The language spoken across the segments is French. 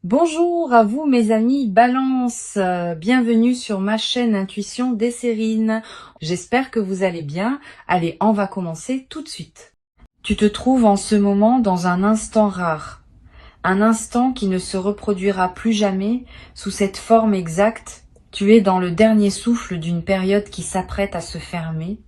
Bonjour à vous mes amis Balance, bienvenue sur ma chaîne Intuition Desserine. J'espère que vous allez bien. Allez, on va commencer tout de suite. Tu te trouves en ce moment dans un instant rare, un instant qui ne se reproduira plus jamais sous cette forme exacte. Tu es dans le dernier souffle d'une période qui s'apprête à se fermer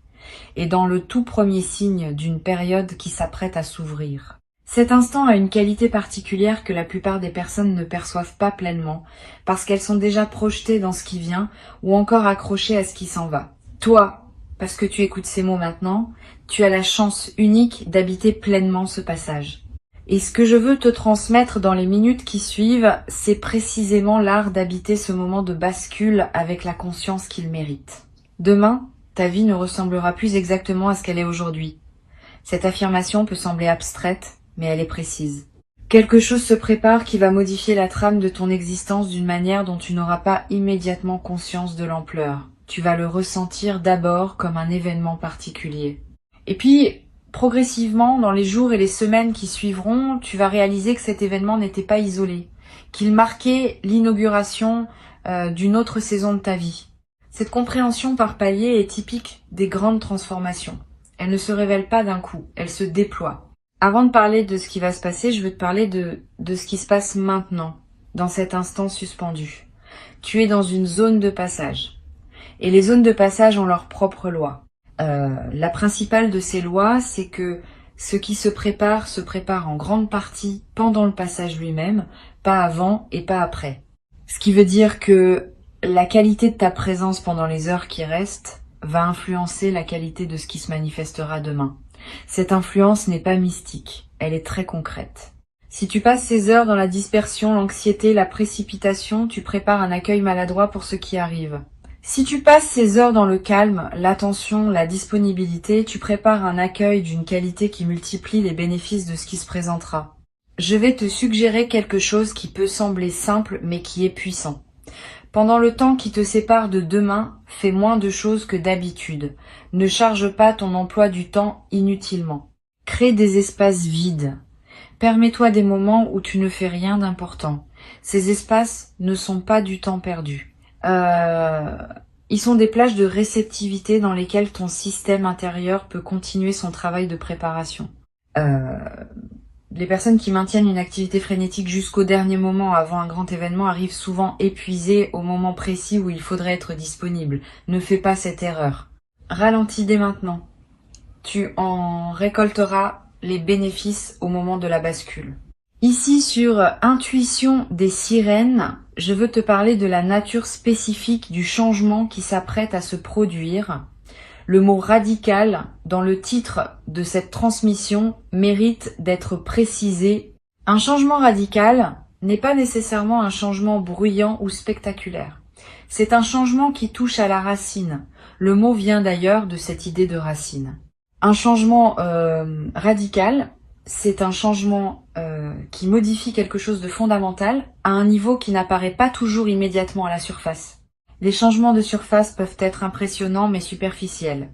et dans le tout premier signe d'une période qui s'apprête à s'ouvrir. Cet instant a une qualité particulière que la plupart des personnes ne perçoivent pas pleinement, parce qu'elles sont déjà projetées dans ce qui vient, ou encore accrochées à ce qui s'en va. Toi, parce que tu écoutes ces mots maintenant, tu as la chance unique d'habiter pleinement ce passage. Et ce que je veux te transmettre dans les minutes qui suivent, c'est précisément l'art d'habiter ce moment de bascule avec la conscience qu'il mérite. Demain, ta vie ne ressemblera plus exactement à ce qu'elle est aujourd'hui. Cette affirmation peut sembler abstraite, mais elle est précise. Quelque chose se prépare qui va modifier la trame de ton existence d'une manière dont tu n'auras pas immédiatement conscience de l'ampleur. Tu vas le ressentir d'abord comme un événement particulier. Et puis, progressivement, dans les jours et les semaines qui suivront, tu vas réaliser que cet événement n'était pas isolé, qu'il marquait l'inauguration d'une autre saison de ta vie. Cette compréhension par palier est typique des grandes transformations. Elle ne se révèle pas d'un coup, elle se déploie. Avant de parler de ce qui va se passer, je veux te parler de ce qui se passe maintenant, dans cet instant suspendu. Tu es dans une zone de passage. Et les zones de passage ont leurs propres lois. La principale de ces lois, c'est que ce qui se prépare en grande partie pendant le passage lui-même, pas avant et pas après. Ce qui veut dire que la qualité de ta présence pendant les heures qui restent va influencer la qualité de ce qui se manifestera demain. Cette influence n'est pas mystique, elle est très concrète. Si tu passes ces heures dans la dispersion, l'anxiété, la précipitation, tu prépares un accueil maladroit pour ce qui arrive. Si tu passes ces heures dans le calme, l'attention, la disponibilité, tu prépares un accueil d'une qualité qui multiplie les bénéfices de ce qui se présentera. Je vais te suggérer quelque chose qui peut sembler simple mais qui est puissant. Pendant le temps qui te sépare de demain, fais moins de choses que d'habitude. Ne charge pas ton emploi du temps inutilement. Crée des espaces vides. Permets-toi des moments où tu ne fais rien d'important. Ces espaces ne sont pas du temps perdu. Ils sont des plages de réceptivité dans lesquelles ton système intérieur peut continuer son travail de préparation. Les personnes qui maintiennent une activité frénétique jusqu'au dernier moment avant un grand événement arrivent souvent épuisées au moment précis où il faudrait être disponible. Ne fais pas cette erreur. Ralentis dès maintenant. Tu en récolteras les bénéfices au moment de la bascule. Ici sur Intuition des sirènes, je veux te parler de la nature spécifique du changement qui s'apprête à se produire. Le mot radical dans le titre de cette transmission mérite d'être précisé. Un changement radical n'est pas nécessairement un changement bruyant ou spectaculaire. C'est un changement qui touche à la racine. Le mot vient d'ailleurs de cette idée de racine. Un changement radical, c'est un changement qui modifie quelque chose de fondamental à un niveau qui n'apparaît pas toujours immédiatement à la surface. Les changements de surface peuvent être impressionnants mais superficiels.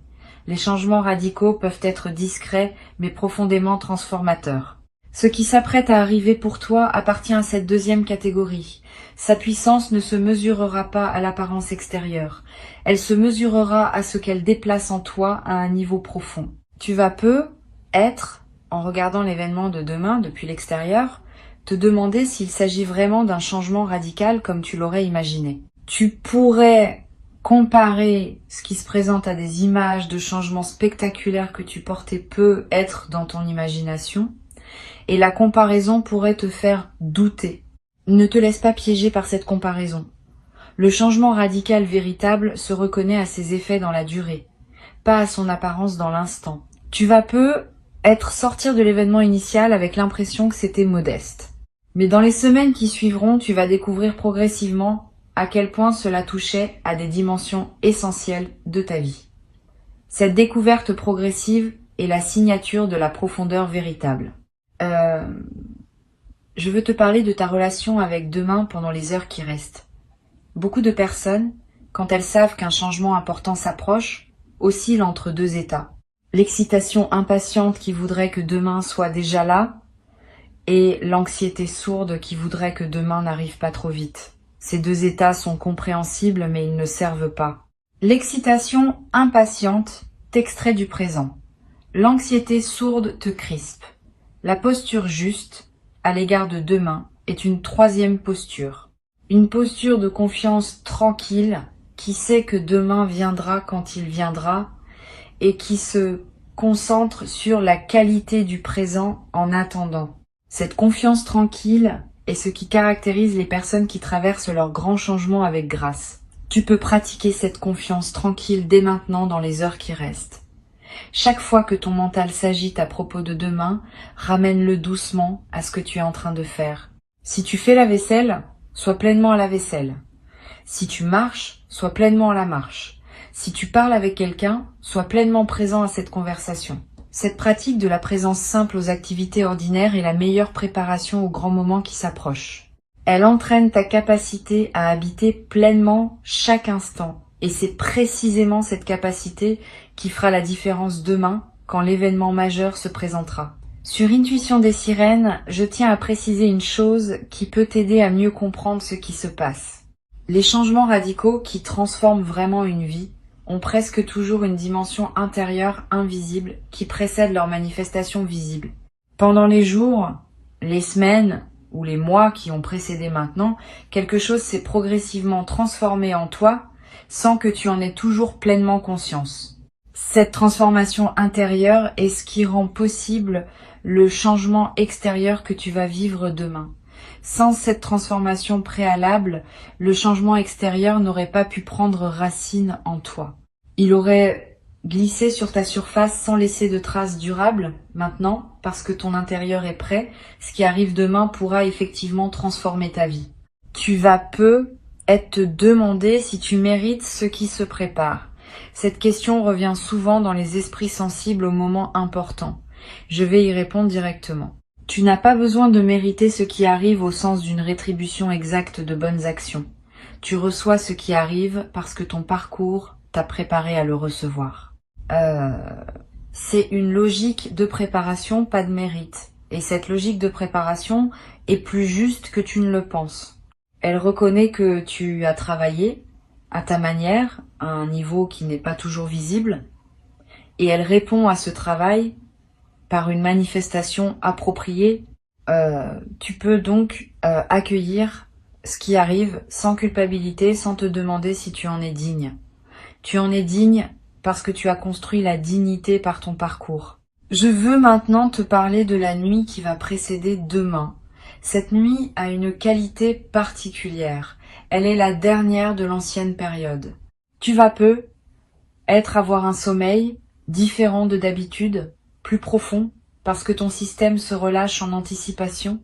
Les changements radicaux peuvent être discrets mais profondément transformateurs. Ce qui s'apprête à arriver pour toi appartient à cette deuxième catégorie. Sa puissance ne se mesurera pas à l'apparence extérieure. Elle se mesurera à ce qu'elle déplace en toi à un niveau profond. Tu vas être, en regardant l'événement de demain depuis l'extérieur, te demander s'il s'agit vraiment d'un changement radical comme tu l'aurais imaginé. Tu pourrais comparer ce qui se présente à des images de changements spectaculaires que tu portais peu être dans ton imagination, et la comparaison pourrait te faire douter. Ne te laisse pas piéger par cette comparaison. Le changement radical véritable se reconnaît à ses effets dans la durée, pas à son apparence dans l'instant. Tu vas sortir de l'événement initial avec l'impression que c'était modeste. Mais dans les semaines qui suivront, tu vas découvrir progressivement à quel point cela touchait à des dimensions essentielles de ta vie. Cette découverte progressive est la signature de la profondeur véritable. Je veux te parler de ta relation avec demain pendant les heures qui restent. Beaucoup de personnes, quand elles savent qu'un changement important s'approche, oscillent entre deux états. L'excitation impatiente qui voudrait que demain soit déjà là, et l'anxiété sourde qui voudrait que demain n'arrive pas trop vite. Ces deux états sont compréhensibles mais ils ne servent pas. L'excitation impatiente t'extrait du présent. L'anxiété sourde te crispe. La posture juste, à l'égard de demain, est une troisième posture. Une posture de confiance tranquille qui sait que demain viendra quand il viendra et qui se concentre sur la qualité du présent en attendant. Cette confiance tranquille est ce qui caractérise les personnes qui traversent leurs grands changements avec grâce. Tu peux pratiquer cette confiance tranquille dès maintenant dans les heures qui restent. Chaque fois que ton mental s'agite à propos de demain, ramène-le doucement à ce que tu es en train de faire. Si tu fais la vaisselle, sois pleinement à la vaisselle. Si tu marches, sois pleinement à la marche. Si tu parles avec quelqu'un, sois pleinement présent à cette conversation. Cette pratique de la présence simple aux activités ordinaires est la meilleure préparation aux grands moments qui s'approchent. Elle entraîne ta capacité à habiter pleinement chaque instant. Et c'est précisément cette capacité qui fera la différence demain quand l'événement majeur se présentera. Sur Intuition des sirènes, je tiens à préciser une chose qui peut t'aider à mieux comprendre ce qui se passe. Les changements radicaux qui transforment vraiment une vie ont presque toujours une dimension intérieure invisible qui précède leur manifestation visible. Pendant les jours, les semaines ou les mois qui ont précédé maintenant, quelque chose s'est progressivement transformé en toi sans que tu en aies toujours pleinement conscience. Cette transformation intérieure est ce qui rend possible le changement extérieur que tu vas vivre demain. Sans cette transformation préalable, le changement extérieur n'aurait pas pu prendre racine en toi. Il aurait glissé sur ta surface sans laisser de traces durables. Maintenant, parce que ton intérieur est prêt, ce qui arrive demain pourra effectivement transformer ta vie. Tu vas peu te demander si tu mérites ce qui se prépare. Cette question revient souvent dans les esprits sensibles aux moments importants. Je vais y répondre directement. Tu n'as pas besoin de mériter ce qui arrive au sens d'une rétribution exacte de bonnes actions. Tu reçois ce qui arrive parce que ton parcours t'a préparé à le recevoir. C'est une logique de préparation, pas de mérite. Et cette logique de préparation est plus juste que tu ne le penses. Elle reconnaît que tu as travaillé à ta manière, à un niveau qui n'est pas toujours visible, et elle répond à ce travail par une manifestation appropriée. Tu peux donc accueillir ce qui arrive sans culpabilité, sans te demander si tu en es digne. Tu en es digne parce que tu as construit la dignité par ton parcours. Je veux maintenant te parler de la nuit qui va précéder demain. Cette nuit a une qualité particulière. Elle est la dernière de l'ancienne période. Tu vas peu avoir un sommeil différent de d'habitude, plus profond, parce que ton système se relâche en anticipation,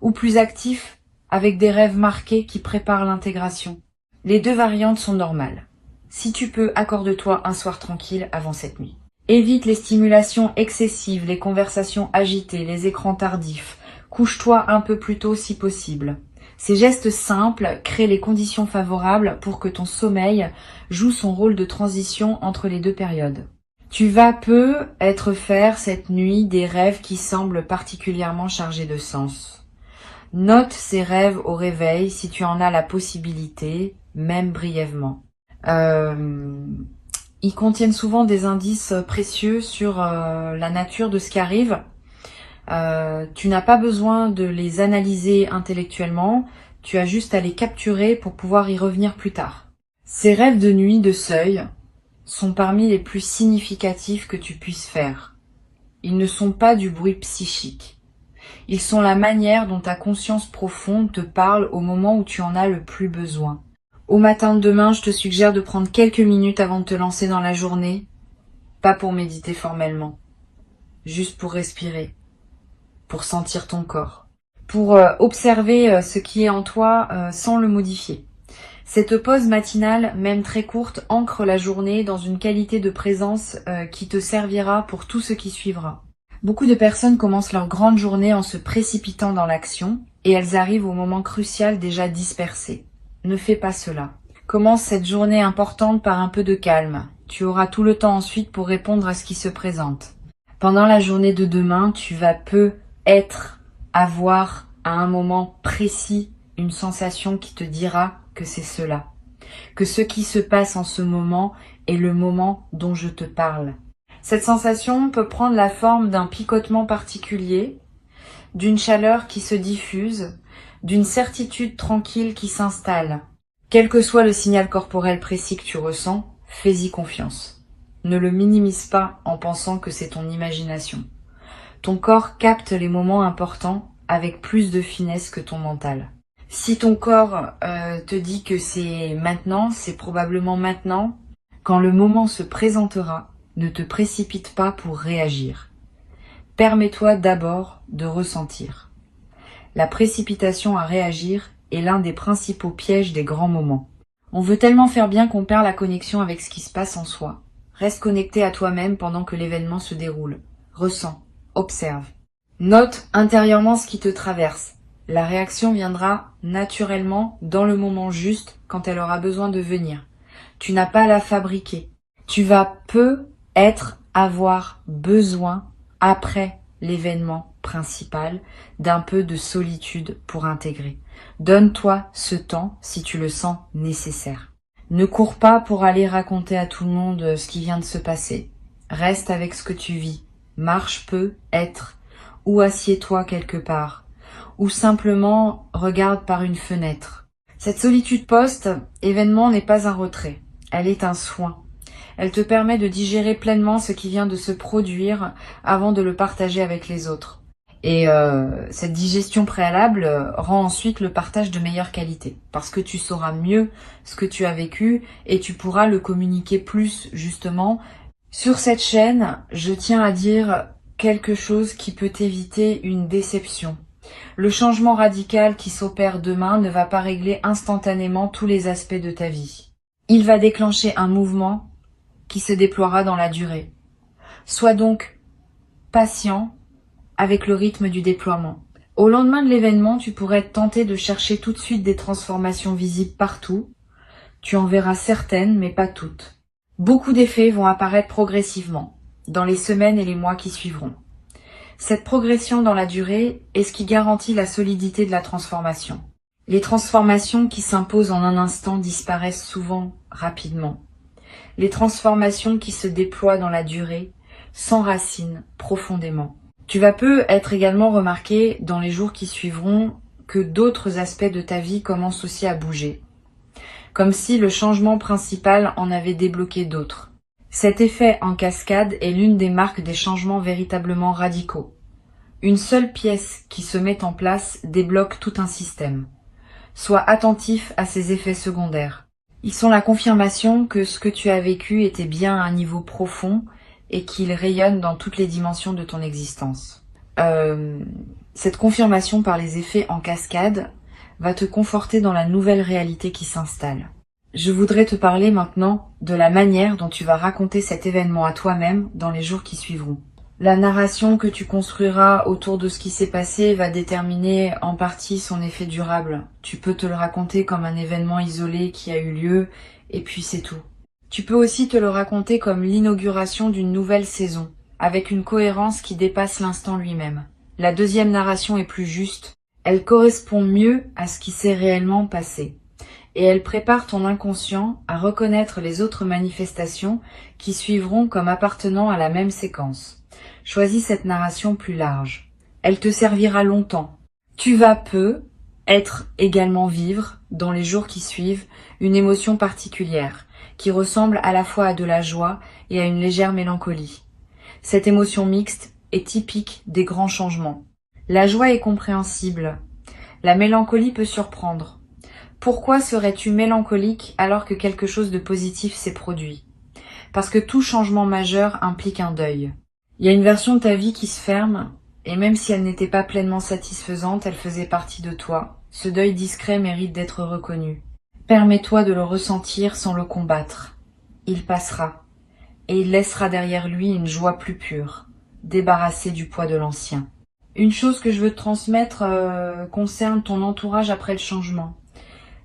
ou plus actif, avec des rêves marqués qui préparent l'intégration. Les deux variantes sont normales. Si tu peux, accorde-toi un soir tranquille avant cette nuit. Évite les stimulations excessives, les conversations agitées, les écrans tardifs. Couche-toi un peu plus tôt si possible. Ces gestes simples créent les conditions favorables pour que ton sommeil joue son rôle de transition entre les deux périodes. Tu vas peu faire cette nuit des rêves qui semblent particulièrement chargés de sens. Note ces rêves au réveil si tu en as la possibilité, même brièvement. Ils contiennent souvent des indices précieux sur la nature de ce qui arrive. Tu n'as pas besoin de les analyser intellectuellement, tu as juste à les capturer pour pouvoir y revenir plus tard. Ces rêves de nuit de seuil sont parmi les plus significatifs que tu puisses faire. Ils ne sont pas du bruit psychique. Ils sont la manière dont ta conscience profonde te parle au moment où tu en as le plus besoin. Au matin de demain, je te suggère de prendre quelques minutes avant de te lancer dans la journée, pas pour méditer formellement, juste pour respirer, pour sentir ton corps, pour observer ce qui est en toi sans le modifier. Cette pause matinale, même très courte, ancre la journée dans une qualité de présence qui te servira pour tout ce qui suivra. Beaucoup de personnes commencent leur grande journée en se précipitant dans l'action et elles arrivent au moment crucial déjà dispersées. Ne fais pas cela. Commence cette journée importante par un peu de calme. Tu auras tout le temps ensuite pour répondre à ce qui se présente. Pendant la journée de demain, tu vas peu être avoir à un moment précis une sensation qui te dira que c'est cela, que ce qui se passe en ce moment est le moment dont je te parle. Cette sensation peut prendre la forme d'un picotement particulier, d'une chaleur qui se diffuse, d'une certitude tranquille qui s'installe. Quel que soit le signal corporel précis que tu ressens, fais-y confiance. Ne le minimise pas en pensant que c'est ton imagination. Ton corps capte les moments importants avec plus de finesse que ton mental. Si ton corps te dit que c'est maintenant, c'est probablement maintenant. Quand le moment se présentera, ne te précipite pas pour réagir. Permets-toi d'abord de ressentir. La précipitation à réagir est l'un des principaux pièges des grands moments. On veut tellement faire bien qu'on perd la connexion avec ce qui se passe en soi. Reste connecté à toi-même pendant que l'événement se déroule. Ressens, observe. Note intérieurement ce qui te traverse. La réaction viendra naturellement dans le moment juste quand elle aura besoin de venir. Tu n'as pas à la fabriquer. Tu vas avoir besoin, après l'événement principal, d'un peu de solitude pour intégrer. Donne-toi ce temps si tu le sens nécessaire. Ne cours pas pour aller raconter à tout le monde ce qui vient de se passer. Reste avec ce que tu vis. Marche peu, être, ou assieds-toi quelque part, ou simplement regarde par une fenêtre. Cette solitude post-événement n'est pas un retrait, elle est un soin. Elle te permet de digérer pleinement ce qui vient de se produire avant de le partager avec les autres. Et cette digestion préalable rend ensuite le partage de meilleure qualité, parce que tu sauras mieux ce que tu as vécu et tu pourras le communiquer plus justement. Sur cette chaîne, je tiens à dire quelque chose qui peut éviter une déception. Le changement radical qui s'opère demain ne va pas régler instantanément tous les aspects de ta vie. Il va déclencher un mouvement qui se déploiera dans la durée. Sois donc patient avec le rythme du déploiement. Au lendemain de l'événement, tu pourrais être tenté de chercher tout de suite des transformations visibles partout. Tu en verras certaines, mais pas toutes. Beaucoup d'effets vont apparaître progressivement, dans les semaines et les mois qui suivront. Cette progression dans la durée est ce qui garantit la solidité de la transformation. Les transformations qui s'imposent en un instant disparaissent souvent rapidement. Les transformations qui se déploient dans la durée s'enracinent profondément. Tu vas peu être également remarqué dans les jours qui suivront que d'autres aspects de ta vie commencent aussi à bouger, comme si le changement principal en avait débloqué d'autres. Cet effet en cascade est l'une des marques des changements véritablement radicaux. Une seule pièce qui se met en place débloque tout un système. Sois attentif à ces effets secondaires. Ils sont la confirmation que ce que tu as vécu était bien à un niveau profond et qu'il rayonne dans toutes les dimensions de ton existence. Cette confirmation par les effets en cascade va te conforter dans la nouvelle réalité qui s'installe. Je voudrais te parler maintenant de la manière dont tu vas raconter cet événement à toi-même dans les jours qui suivront. La narration que tu construiras autour de ce qui s'est passé va déterminer en partie son effet durable. Tu peux te le raconter comme un événement isolé qui a eu lieu, et puis c'est tout. Tu peux aussi te le raconter comme l'inauguration d'une nouvelle saison, avec une cohérence qui dépasse l'instant lui-même. La deuxième narration est plus juste, elle correspond mieux à ce qui s'est réellement passé. Et elle prépare ton inconscient à reconnaître les autres manifestations qui suivront comme appartenant à la même séquence. Choisis cette narration plus large. Elle te servira longtemps. Tu vas être également vivre, dans les jours qui suivent, une émotion particulière, qui ressemble à la fois à de la joie et à une légère mélancolie. Cette émotion mixte est typique des grands changements. La joie est compréhensible. La mélancolie peut surprendre. Pourquoi serais-tu mélancolique alors que quelque chose de positif s'est produit? Parce que tout changement majeur implique un deuil. Il y a une version de ta vie qui se ferme, et même si elle n'était pas pleinement satisfaisante, elle faisait partie de toi. Ce deuil discret mérite d'être reconnu. Permets-toi de le ressentir sans le combattre. Il passera, et il laissera derrière lui une joie plus pure, débarrassée du poids de l'ancien. Une chose que je veux te transmettre concerne ton entourage après le changement.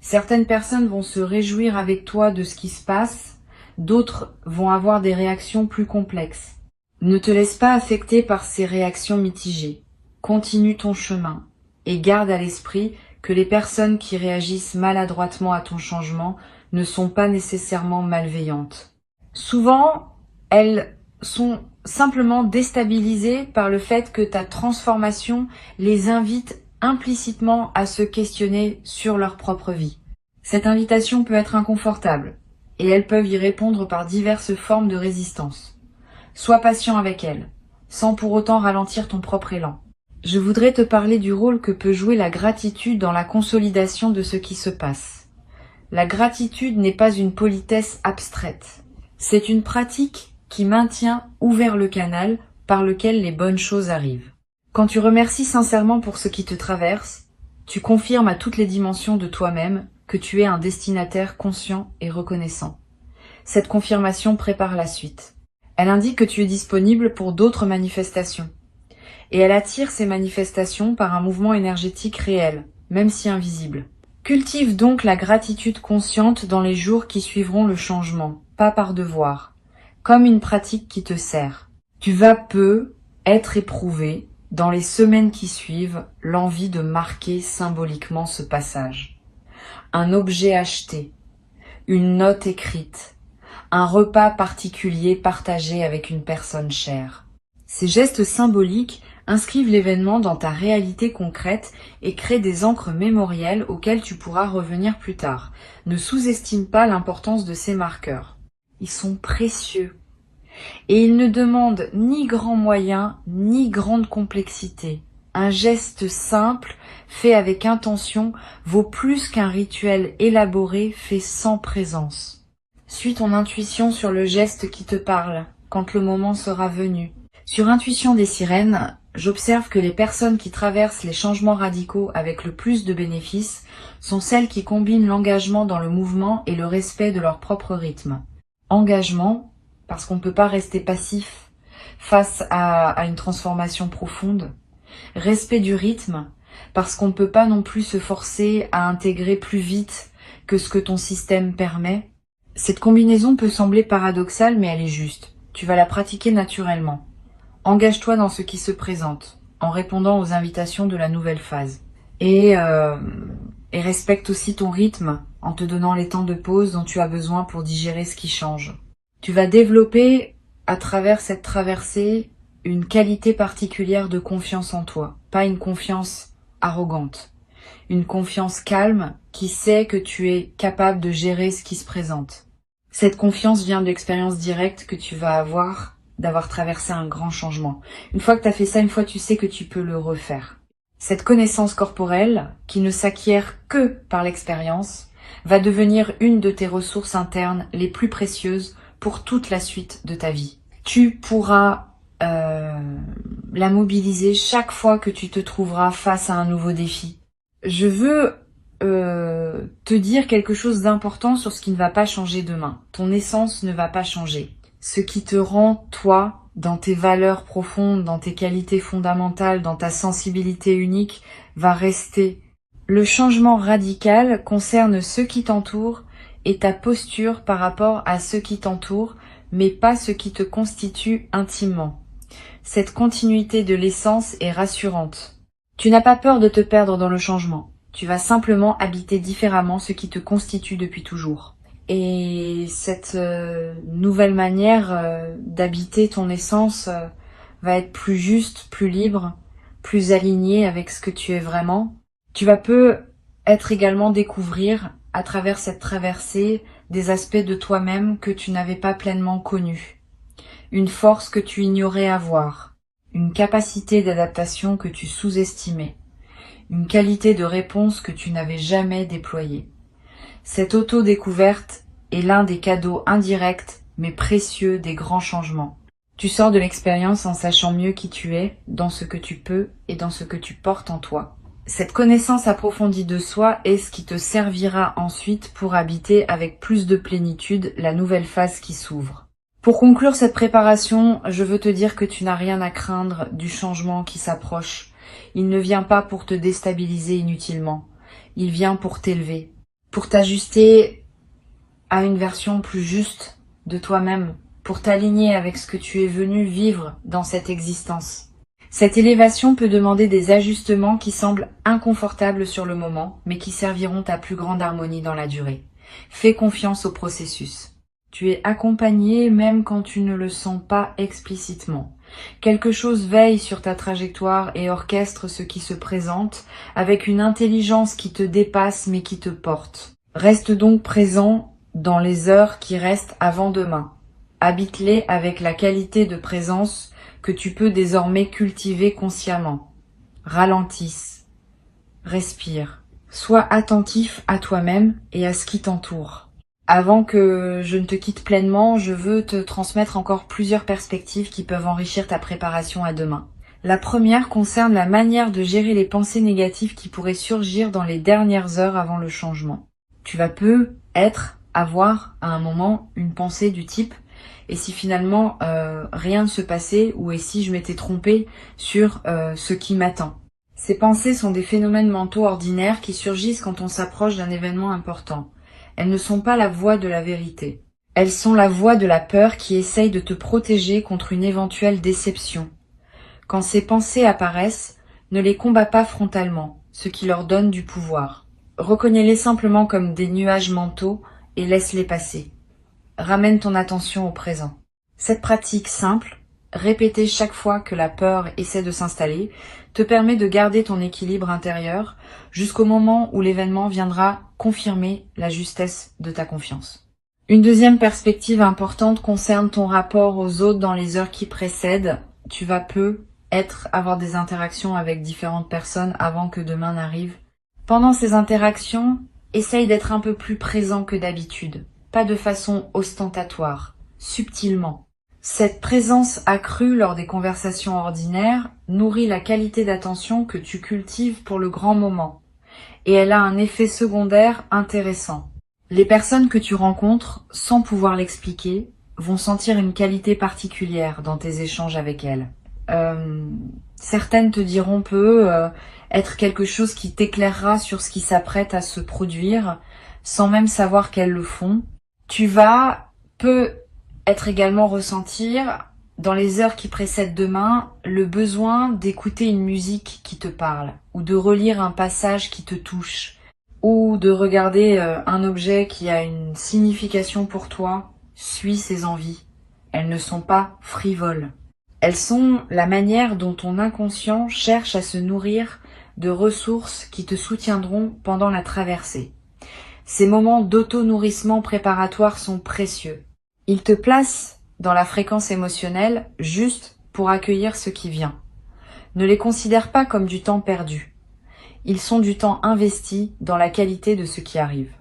Certaines personnes vont se réjouir avec toi de ce qui se passe, d'autres vont avoir des réactions plus complexes. Ne te laisse pas affecter par ces réactions mitigées. continue ton chemin et garde à l'esprit que les personnes qui réagissent maladroitement à ton changement ne sont pas nécessairement malveillantes. Souvent, elles sont simplement déstabilisées par le fait que ta transformation les invite implicitement à se questionner sur leur propre vie. Cette invitation peut être inconfortable, et elles peuvent y répondre par diverses formes de résistance. Sois patient avec elles, sans pour autant ralentir ton propre élan. Je voudrais te parler du rôle que peut jouer la gratitude dans la consolidation de ce qui se passe. La gratitude n'est pas une politesse abstraite. C'est une pratique qui maintient ouvert le canal par lequel les bonnes choses arrivent. Quand tu remercies sincèrement pour ce qui te traverse, tu confirmes à toutes les dimensions de toi-même que tu es un destinataire conscient et reconnaissant. Cette confirmation prépare la suite. Elle indique que tu es disponible pour d'autres manifestations. Et elle attire ces manifestations par un mouvement énergétique réel, même si invisible. Cultive donc la gratitude consciente dans les jours qui suivront le changement, pas par devoir, comme une pratique qui te sert. Tu vas peu être éprouvé, dans les semaines qui suivent, l'envie de marquer symboliquement ce passage. Un objet acheté, une note écrite, un repas particulier partagé avec une personne chère. Ces gestes symboliques inscrivent l'événement dans ta réalité concrète et créent des ancres mémorielles auxquelles tu pourras revenir plus tard. Ne sous-estime pas l'importance de ces marqueurs. Ils sont précieux. Et ils ne demandent ni grands moyens, ni grande complexité. Un geste simple, fait avec intention, vaut plus qu'un rituel élaboré fait sans présence. Suis ton intuition sur le geste qui te parle, quand le moment sera venu. Sur Intuition des sirènes, j'observe que les personnes qui traversent les changements radicaux avec le plus de bénéfices sont celles qui combinent l'engagement dans le mouvement et le respect de leur propre rythme. Engagement, parce qu'on ne peut pas rester passif face à une transformation profonde. Respect du rythme, parce qu'on ne peut pas non plus se forcer à intégrer plus vite que ce que ton système permet. Cette combinaison peut sembler paradoxale, mais elle est juste. Tu vas la pratiquer naturellement. Engage-toi dans ce qui se présente, en répondant aux invitations de la nouvelle phase. Et respecte aussi ton rythme, en te donnant les temps de pause dont tu as besoin pour digérer ce qui change. Tu vas développer, à travers cette traversée, une qualité particulière de confiance en toi. Pas une confiance arrogante. Une confiance calme qui sait que tu es capable de gérer ce qui se présente. Cette confiance vient de l'expérience directe que tu vas avoir d'avoir traversé un grand changement. Une fois que tu as fait ça, une fois tu sais que tu peux le refaire. Cette connaissance corporelle, qui ne s'acquiert que par l'expérience, va devenir une de tes ressources internes les plus précieuses pour toute la suite de ta vie. Tu pourras la mobiliser chaque fois que tu te trouveras face à un nouveau défi. Je veux te dire quelque chose d'important sur ce qui ne va pas changer demain. Ton essence ne va pas changer. Ce qui te rend, toi, dans tes valeurs profondes, dans tes qualités fondamentales, dans ta sensibilité unique, va rester. Le changement radical concerne ceux qui t'entourent et ta posture par rapport à ceux qui t'entourent, mais pas ce qui te constitue intimement. Cette continuité de l'essence est rassurante. Tu n'as pas peur de te perdre dans le changement. Tu vas simplement habiter différemment ce qui te constitue depuis toujours. Et cette nouvelle manière d'habiter ton essence va être plus juste, plus libre, plus alignée avec ce que tu es vraiment. Tu vas peu être également découvrir à travers cette traversée des aspects de toi-même que tu n'avais pas pleinement connus. Une force que tu ignorais avoir, une capacité d'adaptation que tu sous-estimais, une qualité de réponse que tu n'avais jamais déployée. Cette auto-découverte est l'un des cadeaux indirects mais précieux des grands changements. Tu sors de l'expérience en sachant mieux qui tu es, dans ce que tu peux et dans ce que tu portes en toi. Cette connaissance approfondie de soi est ce qui te servira ensuite pour habiter avec plus de plénitude la nouvelle phase qui s'ouvre. Pour conclure cette préparation, je veux te dire que tu n'as rien à craindre du changement qui s'approche. Il ne vient pas pour te déstabiliser inutilement. Il vient pour t'élever, pour t'ajuster à une version plus juste de toi-même, pour t'aligner avec ce que tu es venu vivre dans cette existence. Cette élévation peut demander des ajustements qui semblent inconfortables sur le moment, mais qui serviront à plus grande harmonie dans la durée. Fais confiance au processus. Tu es accompagné même quand tu ne le sens pas explicitement. Quelque chose veille sur ta trajectoire et orchestre ce qui se présente avec une intelligence qui te dépasse mais qui te porte. Reste donc présent dans les heures qui restent avant demain. Habite-les avec la qualité de présence que tu peux désormais cultiver consciemment. Ralentisse. Respire. Sois attentif à toi-même et à ce qui t'entoure. Avant que je ne te quitte pleinement, je veux te transmettre encore plusieurs perspectives qui peuvent enrichir ta préparation à demain. La première concerne la manière de gérer les pensées négatives qui pourraient surgir dans les dernières heures avant le changement. Tu vas avoir à un moment une pensée du type « et si finalement rien ne se passait ou et si je m'étais trompée sur ce qui m'attend ». Ces pensées sont des phénomènes mentaux ordinaires qui surgissent quand on s'approche d'un événement important. Elles ne sont pas la voix de la vérité. Elles sont la voix de la peur qui essaye de te protéger contre une éventuelle déception. Quand ces pensées apparaissent, ne les combats pas frontalement, ce qui leur donne du pouvoir. Reconnais-les simplement comme des nuages mentaux et laisse-les passer. Ramène ton attention au présent. Cette pratique simple, répétée chaque fois que la peur essaie de s'installer, te permet de garder ton équilibre intérieur jusqu'au moment où l'événement viendra confirmer la justesse de ta confiance. Une deuxième perspective importante concerne ton rapport aux autres dans les heures qui précèdent. Tu vas avoir des interactions avec différentes personnes avant que demain n'arrive. Pendant ces interactions, essaye d'être un peu plus présent que d'habitude, pas de façon ostentatoire, subtilement. Cette présence accrue lors des conversations ordinaires nourrit la qualité d'attention que tu cultives pour le grand moment, et elle a un effet secondaire intéressant. Les personnes que tu rencontres, sans pouvoir l'expliquer, vont sentir une qualité particulière dans tes échanges avec elles. Certaines te diront être quelque chose qui t'éclairera sur ce qui s'apprête à se produire, sans même savoir qu'elles le font. Tu vas être également ressentir, dans les heures qui précèdent demain, le besoin d'écouter une musique qui te parle, ou de relire un passage qui te touche, ou de regarder un objet qui a une signification pour toi. Suis ces envies. Elles ne sont pas frivoles. Elles sont la manière dont ton inconscient cherche à se nourrir de ressources qui te soutiendront pendant la traversée. Ces moments d'auto-nourrissement préparatoire sont précieux. Ils te placent dans la fréquence émotionnelle juste pour accueillir ce qui vient. Ne les considère pas comme du temps perdu. Ils sont du temps investi dans la qualité de ce qui arrive.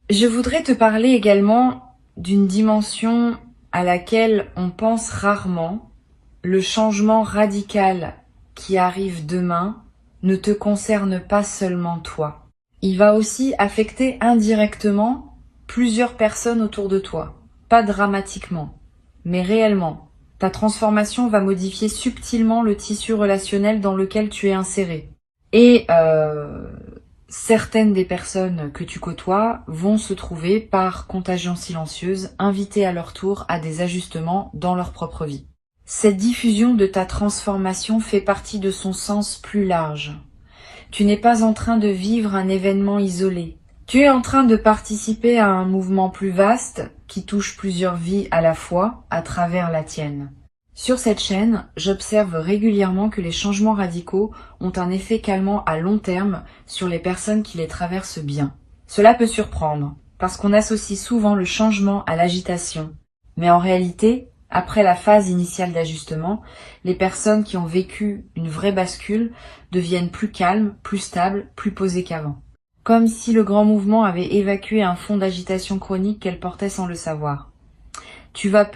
Je voudrais te parler également d'une dimension à laquelle on pense rarement. Le changement radical qui arrive demain ne te concerne pas seulement toi. Il va aussi affecter indirectement plusieurs personnes autour de toi. Pas dramatiquement, mais réellement. Ta transformation va modifier subtilement le tissu relationnel dans lequel tu es inséré. Et certaines des personnes que tu côtoies vont se trouver, par contagion silencieuse, invitées à leur tour à des ajustements dans leur propre vie. Cette diffusion de ta transformation fait partie de son sens plus large. Tu n'es pas en train de vivre un événement isolé. Tu es en train de participer à un mouvement plus vaste qui touche plusieurs vies à la fois à travers la tienne. Sur cette chaîne, j'observe régulièrement que les changements radicaux ont un effet calmant à long terme sur les personnes qui les traversent bien. Cela peut surprendre, parce qu'on associe souvent le changement à l'agitation. Mais en réalité, après la phase initiale d'ajustement, les personnes qui ont vécu une vraie bascule deviennent plus calmes, plus stables, plus posées qu'avant. Comme si le grand mouvement avait évacué un fond d'agitation chronique qu'elle portait sans le savoir. Tu vas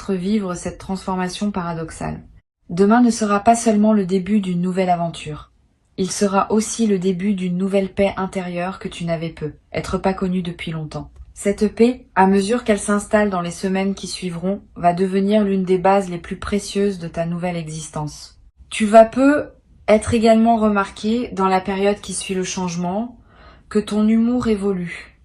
vivre cette transformation paradoxale. Demain ne sera pas seulement le début d'une nouvelle aventure. Il sera aussi le début d'une nouvelle paix intérieure que tu n'avais être pas connue depuis longtemps. Cette paix, à mesure qu'elle s'installe dans les semaines qui suivront, va devenir l'une des bases les plus précieuses de ta nouvelle existence. Tu vas être également remarqué dans la période qui suit le changement, que ton humour évolue.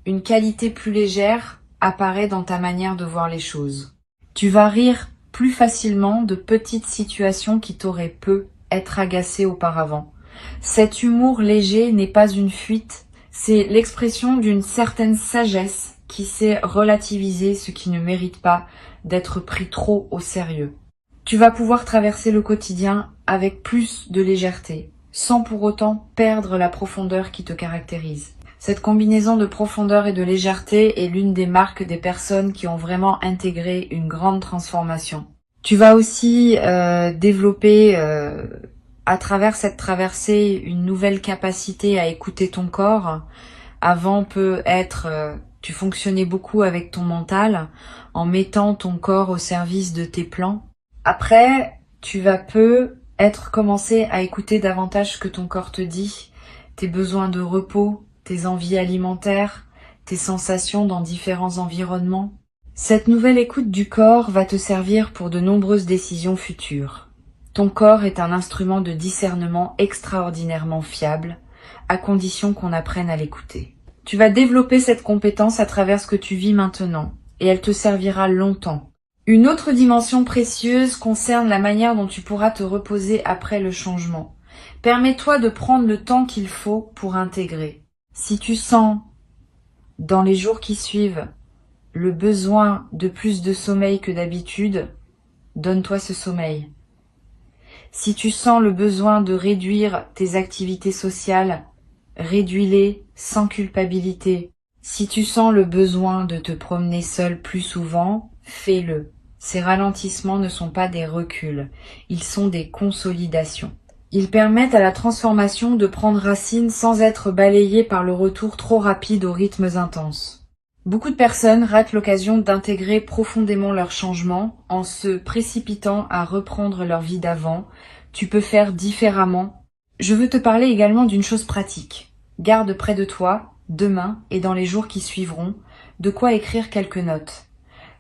Une qualité plus légère apparaît dans ta manière de voir les choses. Tu vas rire plus facilement de petites situations qui t'auraient pu être agacées auparavant. Cet humour léger n'est pas une fuite, c'est l'expression d'une certaine sagesse qui sait relativiser ce qui ne mérite pas d'être pris trop au sérieux. Tu vas pouvoir traverser le quotidien avec plus de légèreté, sans pour autant perdre la profondeur qui te caractérise. Cette combinaison de profondeur et de légèreté est l'une des marques des personnes qui ont vraiment intégré une grande transformation. Tu vas aussi développer à travers cette traversée une nouvelle capacité à écouter ton corps. Avant peut être, tu fonctionnais beaucoup avec ton mental en mettant ton corps au service de tes plans. Après, tu vas commencer à écouter davantage ce que ton corps te dit, tes besoins de repos, tes envies alimentaires, tes sensations dans différents environnements. Cette nouvelle écoute du corps va te servir pour de nombreuses décisions futures. Ton corps est un instrument de discernement extraordinairement fiable, à condition qu'on apprenne à l'écouter. Tu vas développer cette compétence à travers ce que tu vis maintenant, et elle te servira longtemps. Une autre dimension précieuse concerne la manière dont tu pourras te reposer après le changement. Permets-toi de prendre le temps qu'il faut pour intégrer. Si tu sens, dans les jours qui suivent, le besoin de plus de sommeil que d'habitude, donne-toi ce sommeil. Si tu sens le besoin de réduire tes activités sociales, réduis-les sans culpabilité. Si tu sens le besoin de te promener seul plus souvent, fais-le. Ces ralentissements ne sont pas des reculs, ils sont des consolidations. Ils permettent à la transformation de prendre racine sans être balayée par le retour trop rapide aux rythmes intenses. Beaucoup de personnes ratent l'occasion d'intégrer profondément leur changement en se précipitant à reprendre leur vie d'avant. Tu peux faire différemment. Je veux te parler également d'une chose pratique. Garde près de toi, demain et dans les jours qui suivront, de quoi écrire quelques notes.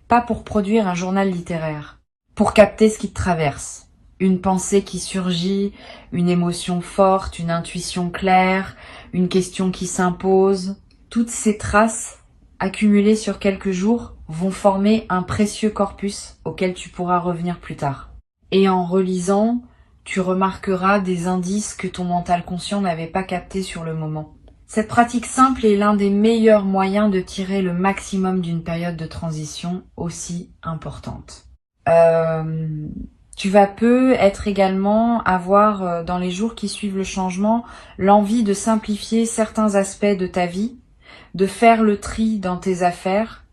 Pas pour produire un journal littéraire, pour capter ce qui te traverse. Une pensée qui surgit, une émotion forte, une intuition claire, une question qui s'impose. Toutes ces traces accumulées sur quelques jours vont former un précieux corpus auquel tu pourras revenir plus tard. Et en relisant, tu remarqueras des indices que ton mental conscient n'avait pas captés sur le moment. Cette pratique simple est l'un des meilleurs moyens de tirer le maximum d'une période de transition aussi importante. Tu vas être également avoir, dans les jours qui suivent le changement, l'envie de simplifier certains aspects de ta vie, de faire le tri dans tes affaires,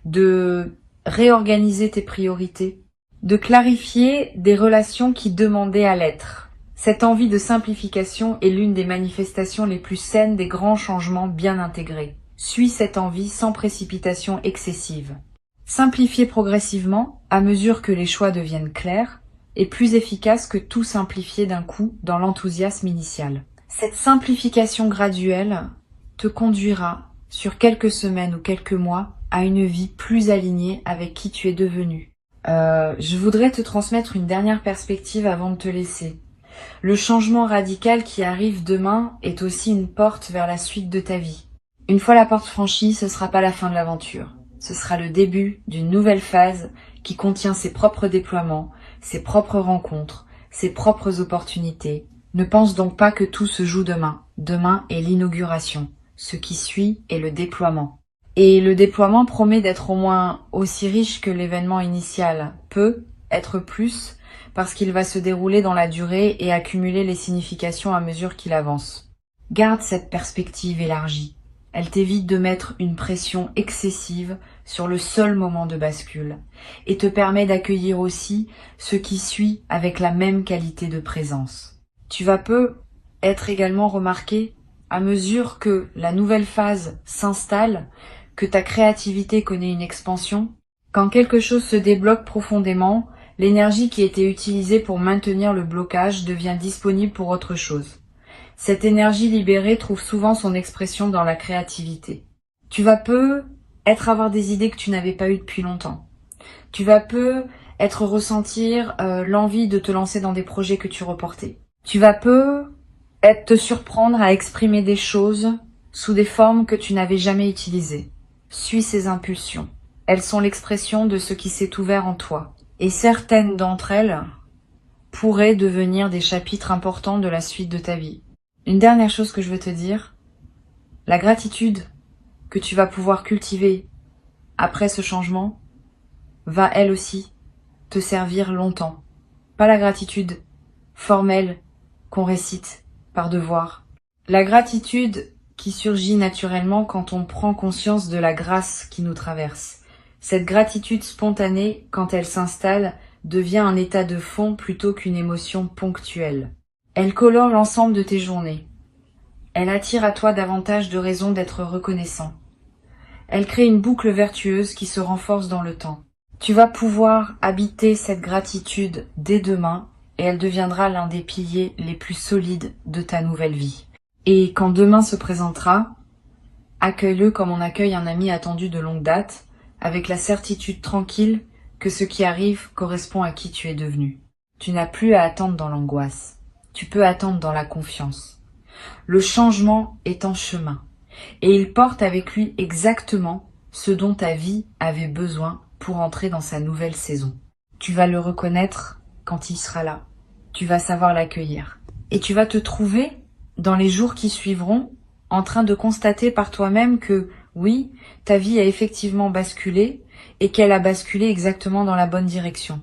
de réorganiser tes priorités, de clarifier des relations qui demandaient à l'être. Cette envie de simplification est l'une des manifestations les plus saines des grands changements bien intégrés. Suis cette envie sans précipitation excessive. Simplifier progressivement, à mesure que les choix deviennent clairs, est plus efficace que tout simplifier d'un coup dans l'enthousiasme initial. Cette simplification graduelle te conduira, sur quelques semaines ou quelques mois, à une vie plus alignée avec qui tu es devenu. Je voudrais te transmettre une dernière perspective avant de te laisser. Le changement radical qui arrive demain est aussi une porte vers la suite de ta vie. Une fois la porte franchie, ce sera pas la fin de l'aventure. Ce sera le début d'une nouvelle phase qui contient ses propres déploiements, ses propres rencontres, ses propres opportunités. Ne pense donc pas que tout se joue demain. Demain est l'inauguration. Ce qui suit est le déploiement. Et le déploiement promet d'être au moins aussi riche que l'événement initial. Peut être plus, parce qu'il va se dérouler dans la durée et accumuler les significations à mesure qu'il avance. Garde cette perspective élargie. Elle t'évite de mettre une pression excessive sur le seul moment de bascule et te permet d'accueillir aussi ce qui suit avec la même qualité de présence. Tu vas être également remarqué à mesure que la nouvelle phase s'installe, que ta créativité connaît une expansion, quand quelque chose se débloque profondément, l'énergie qui était utilisée pour maintenir le blocage devient disponible pour autre chose. Cette énergie libérée trouve souvent son expression dans la créativité. Tu vas avoir des idées que tu n'avais pas eues depuis longtemps. Tu vas ressentir l'envie de te lancer dans des projets que tu reportais. Tu vas te surprendre à exprimer des choses sous des formes que tu n'avais jamais utilisées. Suis ces impulsions. Elles sont l'expression de ce qui s'est ouvert en toi. Et certaines d'entre elles pourraient devenir des chapitres importants de la suite de ta vie. Une dernière chose que je veux te dire, la gratitude que tu vas pouvoir cultiver après ce changement va elle aussi te servir longtemps. Pas la gratitude formelle qu'on récite par devoir. La gratitude qui surgit naturellement quand on prend conscience de la grâce qui nous traverse. Cette gratitude spontanée, quand elle s'installe, devient un état de fond plutôt qu'une émotion ponctuelle. Elle colore l'ensemble de tes journées. Elle attire à toi davantage de raisons d'être reconnaissant. Elle crée une boucle vertueuse qui se renforce dans le temps. Tu vas pouvoir habiter cette gratitude dès demain et elle deviendra l'un des piliers les plus solides de ta nouvelle vie. Et quand demain se présentera, accueille-le comme on accueille un ami attendu de longue date, avec la certitude tranquille que ce qui arrive correspond à qui tu es devenu. Tu n'as plus à attendre dans l'angoisse. Tu peux attendre dans la confiance. Le changement est en chemin et il porte avec lui exactement ce dont ta vie avait besoin pour entrer dans sa nouvelle saison. Tu vas le reconnaître quand il sera là. Tu vas savoir l'accueillir. Et tu vas te trouver, dans les jours qui suivront, en train de constater par toi-même que, oui, ta vie a effectivement basculé et qu'elle a basculé exactement dans la bonne direction.